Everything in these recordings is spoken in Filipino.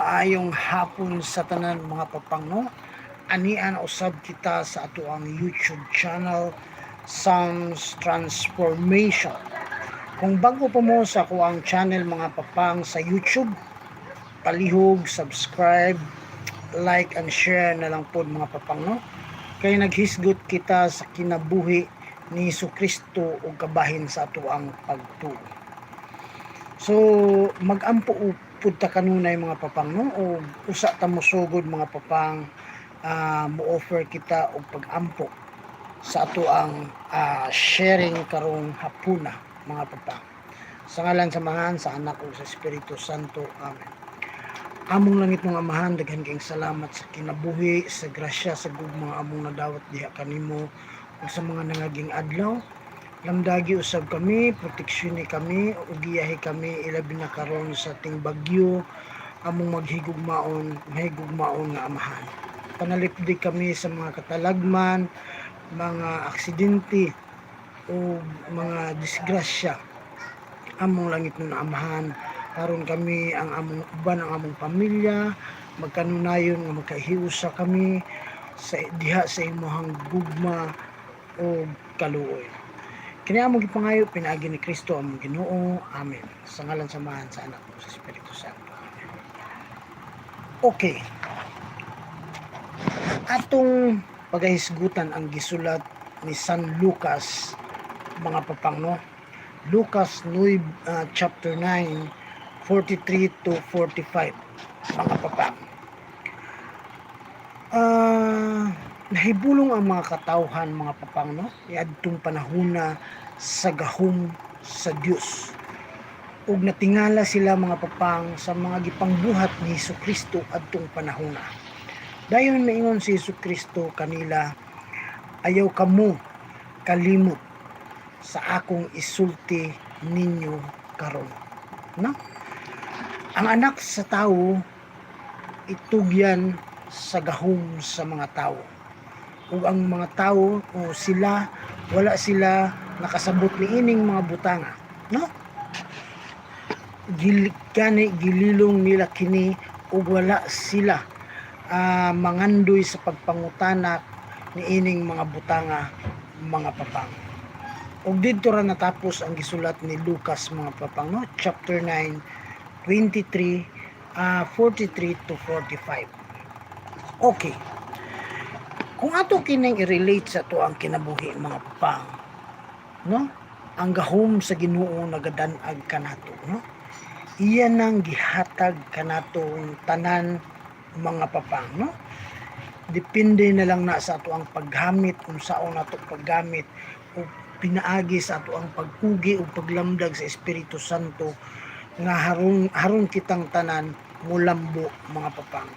Maayong hapon sa tanan mga papangno. Anian usab kita sa ato ang YouTube channel Sounds Transformation. Kung bago pa mo sa ako ang channel mga papang sa YouTube, palihog, subscribe, like and share na lang po mga papangno. Kay naghisgot kita sa kinabuhi ni Jesucristo o kabahin sa ato ang pagtuo. So magampo pud ta kanunay mga papang no, o usa ta mosugod mga papang mo-offer kita og pag-ampo sa ato ang sharing karong hapuna mga papang. Sa ngalan samahan sa anak ug sa Espiritu Santo. Amen. Among langit mga amahan, daghan kayong salamat sa kinabuhi, sa grasya, sa gugma among nadawat diha kanimo ug sa mga nangaging adlaw. Lamdagi usab kami, proteksyon ni kami, ugiyahi kami ilabi na karon sa ting bagyo among mahigugmaon nga amahan. Panalipdi kami sa mga katalagman, mga aksidente o mga disgrasya. Among langit nga amahan, karon kami ang among uban ang among pamilya, magkanunayon nga magkahiusa kami sa diha sa imong gugma o kaluoy. Kini among gipangayo pinaagi ni Kristo among Ginoo. Amen. Sa ngalan samahan sa anak ug sa Espiritu Santo. Amen. Okay. Atong pagahisgutan ang gisulat ni San Lucas mga papangno. Lucas chapter 9 43 to 45 mga papang. Nahibulong ang mga katawhan mga papang no, iadtong panahona sa gahom sa Dios. Ug natingala sila mga papang sa mga gipangbuhat ni Jesucristo adtong panahona. Dayon maingon si Jesucristo kanila, ayaw kamo kalimot sa akong isulti ninyo karon. No? Ang anak sa tao itugyan sa gahom sa mga tao. Ug ang mga tao o sila wala sila nakasabot ni ining mga butanga, no? Gililong nila kini ug wala sila mangandoy sa pagpangutanak ni ining mga butanga mga papang. Ug didto ra natapos ang gisulat ni Lucas mga papang no, chapter 9 43 to 45. Okay. Kung ato kining i-relate sa to ang kinabuhi mga papang, no? Ang gahom sa Ginoo nagadan-ag kanato, no? Iyan nang gihatag kanatong tanan mga papang, no? Depende na lang na sa ato ang paggamit kung saon nato paggamit o pinaagi sa ato ang pagpugi o paglamdag sa Espiritu Santo nga harong kitang tanan mulambo mga papang.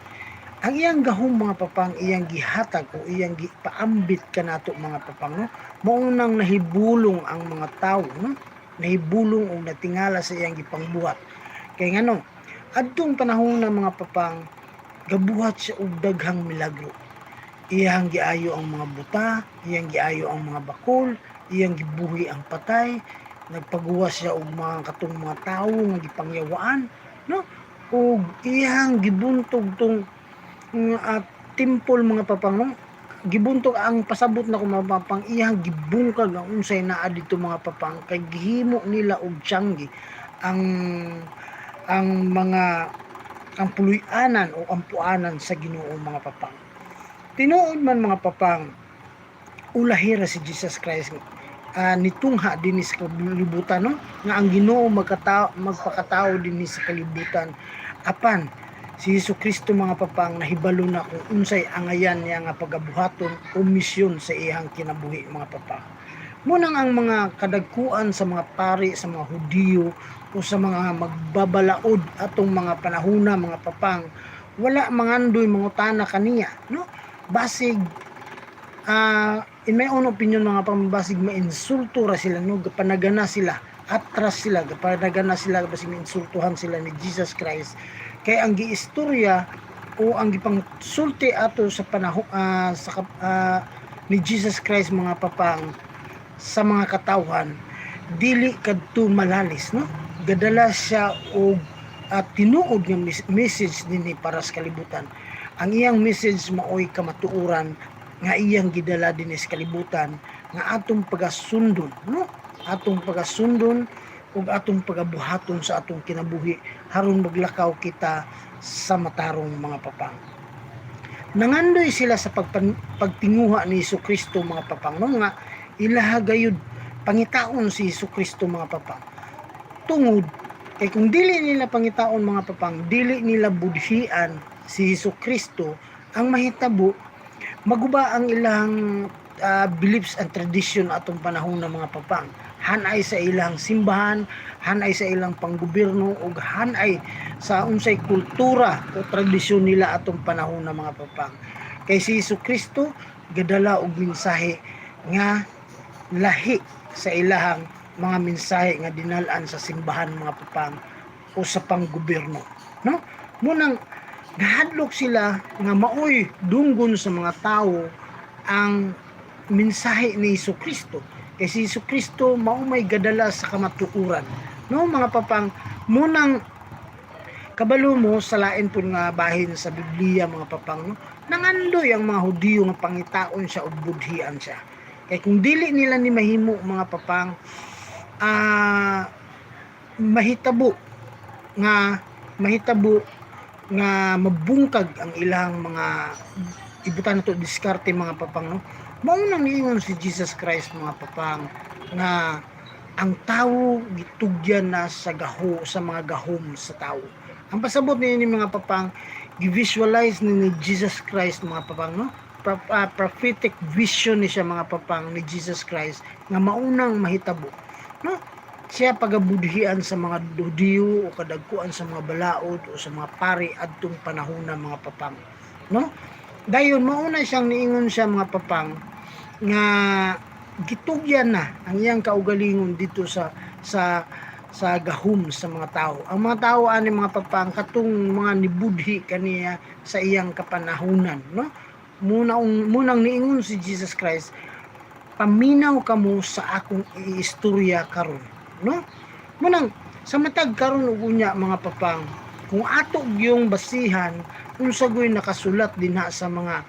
Ang iyang gahom mga papang, iyang gihatag o iyang gipaambit kanato mga papang, no? Maunang nahibulong ang mga tao, no? Nahibulong o natingala sa iyang gipangbuhat. Kay ngano, adtong panahon na mga papang, gabuhat siya og daghang milagro. Iyang giayo ang mga buta, iyang giayo ang mga bakol, iyang gibuhi ang patay, nagpagawa siya og mga katong mga tawo nga gipangyawaan, no? Ug iyang gibuntog tong temple mga papang, no? Gibuntog ang pasabot na mga papang, iyang gibungkag ang unsay naa dito mga papang, kay gihimo nila og tiyanggi ang mga ang puloy-anan o ampuanan sa Ginoo mga papang. Tinuod man mga papang, ulahira si Jesus Christ nitungha din sa kalibutan, no? Nga ang Ginoo magpakatao din sa kalibutan apan si Jesucristo mga papang nahibalo na kung unsay angayan niya nga pagabuhaton o misyon sa iyang kinabuhi mga papang. Munang ang mga kadagkuan sa mga pari sa mga Hudiyo o sa mga magbabalaod atong mga panahona mga papang, wala mangandoy mangutana kaniya, no? Basig in my own opinion mga pambasig mainsulto ra sila, no? Panagana sila, atras sila, panagana sila, basig mainsultuhan sila ni Jesus Christ. Kay ang giistorya o ang gipangsulti ato sa panahon ni Jesus Christ mga papang sa mga katawhan dili kadto malalis, no? Gadala siya og at tinuod nga message dinhi para sa kalibutan. Ang iyang message maoy kamatuoran nga iyang gidala dinhi sa kalibutan nga atong pagasundon, no? Atong pagasundon ug atong pagabuhaton sa atong kinabuhi aron maglakaw kita sa matarong mga papang. Nangandoy sila sa pagtinguha ni Hesukristo mga papang, no? Nga ilaha gayud pangitaon si Hesukristo mga papang. Tungod kay kung dili nila pangitaon mga papang, dili nila budhian si Hesukristo, ang mahitabo maguba ang ilang beliefs and tradition atong panahon ng mga papang. Hanay sa ilang simbahan, hanay sa ilang panggobyerno ug hanay sa unsay kultura o tradisyon nila atong panahon ng mga papang. Kay si Hesukristo gadala og mensahe nga lahi sa ilahang mga mensahe nga dinalaan sa simbahan mga papang o sa panggobyerno, no? Munang gahadlok sila nga maoy dunggon sa mga tao ang mensahe ni Hesukristo. Kay si Hesukristo mao may gadala sa kamatuoran, no mga papang. Munang kabalo mo sa lain pud nga bahin sa Biblia mga papang, no? Nangandoy ang mga Hudiyo nga pangitaon siya ug budhian siya. Kay kung dili nila ni mahimo mga papang, mahitabo nga mabungkag ang ilang mga ibutan nato diskarte mga papang, no? Mao nang niingon si Jesus Christ mga papang nga ang tawo gitugyan na sa mga gahom sa tawo. Ang pasabot ni mga papang gi-visualize ni Jesus Christ mga papang, no? Prophetic vision ni siya mga papang ni Jesus Christ nga maunang mahitabo, no? Siya pagabudhian sa mga Hudiyo o kadagkuan sa mga balaod o sa mga pari adtong panahon ng mga papang, no? Dayon mauna siyang niingon siya mga papang nga gitugyan na ang iyang kaugalingon dito sa gahom sa mga tao. Ang mga tao ani mga papang katong mga nibudhi kaniya sa iyang kapanahunan, no? Munang niingon si Jesus Christ, paminaw kamo sa akong iistorya karon, no? Munang sa matag karon ug unya mga papang, kung ato gyung basihan unsa goy nakasulat dinha sa mga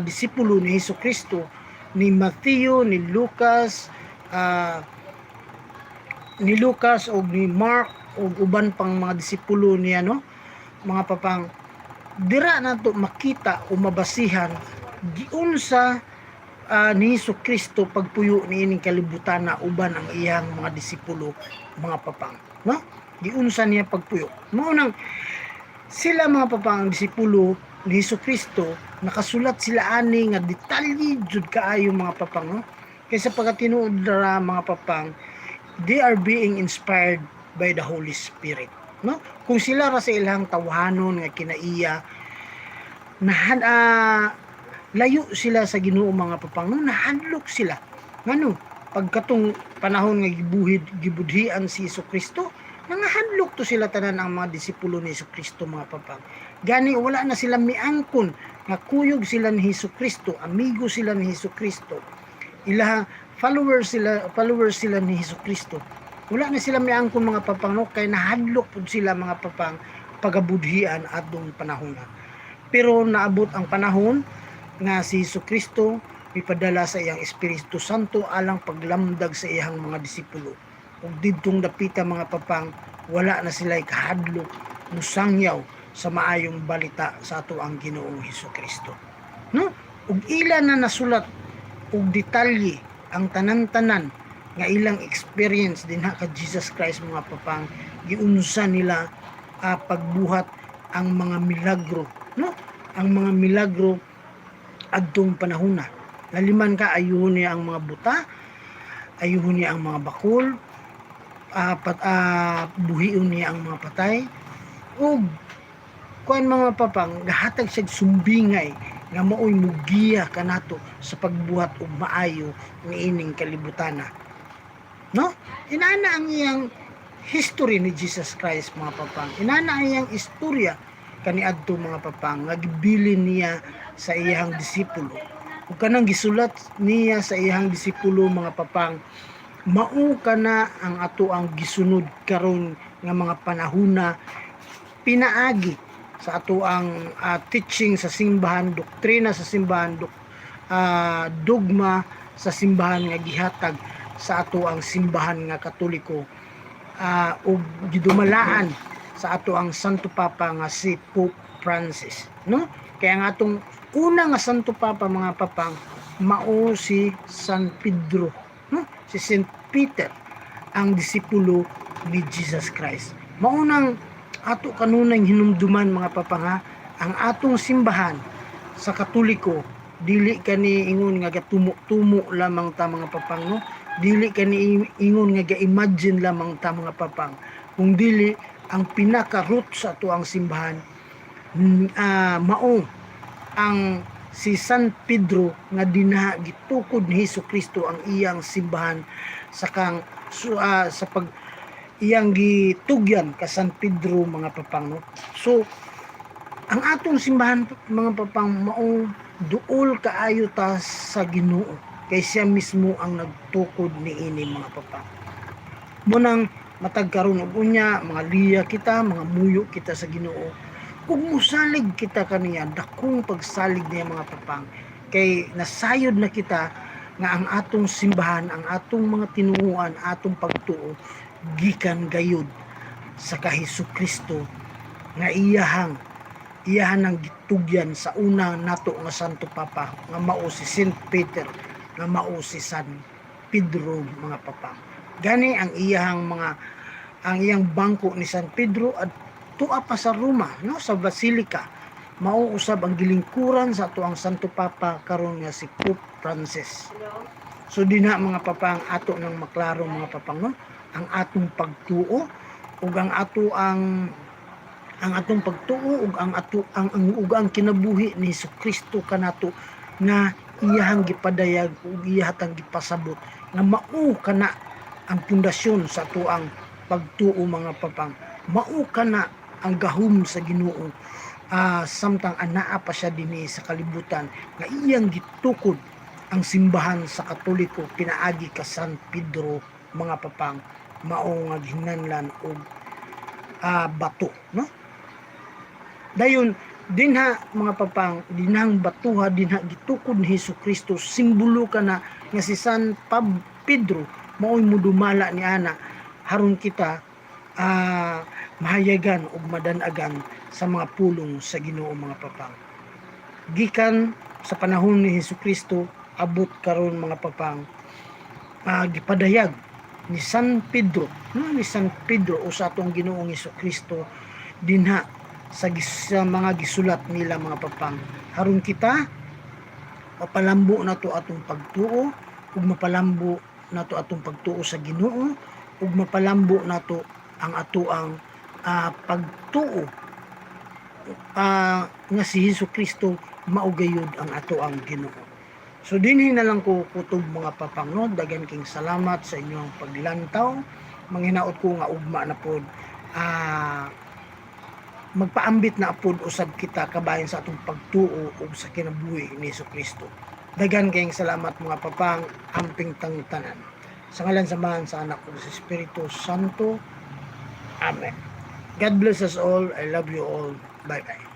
disipulo ni Hesukristo, ni Mateo, ni Lucas o ni Mark o uban pang mga disipulo niya, no? Mga papang, dira nato makita o mabasihan giunsa ni Hesukristo pagpuyo niining kalibutan na uban ang iyang mga disipulo mga papang, no? Giunsa niya pagpuyo. Mao nang sila mga papang disipulo ni Hesukristo, nakasulat sila ani nga detalye jud kaayo mga papang, no? Kaysa pagkatinuod dara mga papang, they are being inspired by the Holy Spirit, no? Kung sila ra sa ilang tawhanon nga kinaiya layo sila sa Ginoo mga papang, no? Nahadlok sila ngano pagkatong panahon nga gibudhian si Hesukristo, nangahadlok to sila tanan ang mga disipulo ni Hesukristo mga papang. Gani wala na sila miangkon nga kuyog sila ni Hesukristo, amigo sila ni Hesukristo, followers sila ni Hesukristo. Wala na sila miangkon mga papang, no? Kay nahadlok pud sila mga papang pagabudhian adtong panahon. Pero naabot ang panahon nga si Hesukristo ipadala sa iyang Espiritu Santo alang paglamdag sa iyang mga disipulo. Ug didtong dapita mga papang, wala na sila kahadlok musangyaw sa maayong balita sa ato ang Ginoong Hesukristo, no? Ug ila na nasulat ug detalye ang tanan-tanan nga ilang experience dinha ka Jesus Christ mga papang, giunsa nila pagbuhat ang mga milagro, no? Ang mga milagro adtong panahon na. Laliman ka, ayuhon niya ang mga buta, ayuhon niya ang mga bakol, buhion niya ang mga patay, ug kuan mga papang, gahatag siya sumbingay nga maoy mugiya kanato sa pagbuhat og maayo niining kalibutana, no? Inana ang iyang history ni Jesus Christ mga papang, inana ang iyang istorya kaniadto mga papang nga gibilin niya sa iyang disipulo. Ug kanang gisulat niya sa iyang disipulo mga papang, mao kana ang ato ang gisunod karon nga mga panahuna pinaagi sa ato ang teaching sa simbahan, doktrina sa simbahan, dogma sa simbahan nga gihatag sa ato ang simbahan nga Katoliko, ug gidumalaan sa ato ang Santo Papa nga si Pope Francis, no? Kaya nga atong una nga Santo Papa, mga papang, mao si San Pedro, no? Si Saint Peter, ang disipulo ni Jesus Christ. Maunang ato kanunay hinumduman, mga papang, ha? Ang atong simbahan sa Katoliko, dili kani ingon nga gatumo-tumo lamang ta, mga papang, no? Dili kani ingon nga ga-imagine lamang ta, mga papang, kung dili ang pinaka-root sa ato ang simbahan, mao ang si San Pedro nga dinha gitukod ni Hesukristo ang iyang simbahan sa sa pag iyang gitugyan ka San Pedro, mga papang, no? So ang atong simbahan, mga papang, mao duol kaayo ta sa Ginoo, kay siya mismo ang nagtukod niini, mga papang. Munang matag karon og unya mga liya kita, mga muyo kita sa Ginoo, ug musalig kita kaniya, dakong pagsalig niya, mga papang, kay nasayod na kita nga ang atong simbahan, ang atong mga tinuoan, atong pagtuo gikan gayud sa Hesukristo nga iyahang ang gitugyan sa una nato nga Santo Papa nga mao si Saint Peter, nga mao si San Pedro, mga papang. Gani ang iyang bangko ni San Pedro at tuwa pa sa Roma, no, sa Basilica, mao usab ang gilingkuran sa ato ang Santo Papa karon nga si Pope Francis. So dinha, mga papang, ato nang maklaro, mga papang, no, ang atong pagtuo ug ang atong pagtuo ug ang kinabuhi ni Hesukristo kanato nga iyahang gipadayag ug iyahang gipasabot nga mao kana ang pundasyon sa ato ang pagtuo, mga papang. Mao kana ang gahom sa Ginoo, samtang anaa pa siya dinhi sa kalibutan, nga iyang gitukod ang simbahan sa Katoliko pinaagi ka San Pedro, mga papang, mao nga ginganlan og bato, no? Dayon dinha, mga papang, dinhang batuha dinha gitukod ni Hesukristo, simbolo kana nga si San Pedro mao'y mudumala ni ana haron kita mahayagan ug madanagan sa mga pulong sa Ginoo, mga papang. Gikan sa panahon ni Hesukristo abot karon, mga papang, gipadayag ni San Pedro, no, ni San Pedro o sa atong Ginoong Hesukristo dinha sa mga gisulat nila, mga papang, haron kita mapalambo nato atong pagtuo ug mapalambo nato atong pagtuo sa Ginoo ug mapalambo nato ang atoang pagtuo nga si Hesukristo mao gayud ang atoang Ginoo. So dinhi na lang ko kutob, mga papang, no, dagan king salamat sa inyong paglantaw. Manghinaot ko nga ugma na pod magpaambit na apod usab kita kabayan sa atong pagtuo ug sa kinabuhi ni Hesukristo. Dagan kayong salamat, mga papang, amping tangtanan. Sa ngalan samahan sa anak ug sa Espiritu Santo. Amen. God bless us all. I love you all. Bye bye.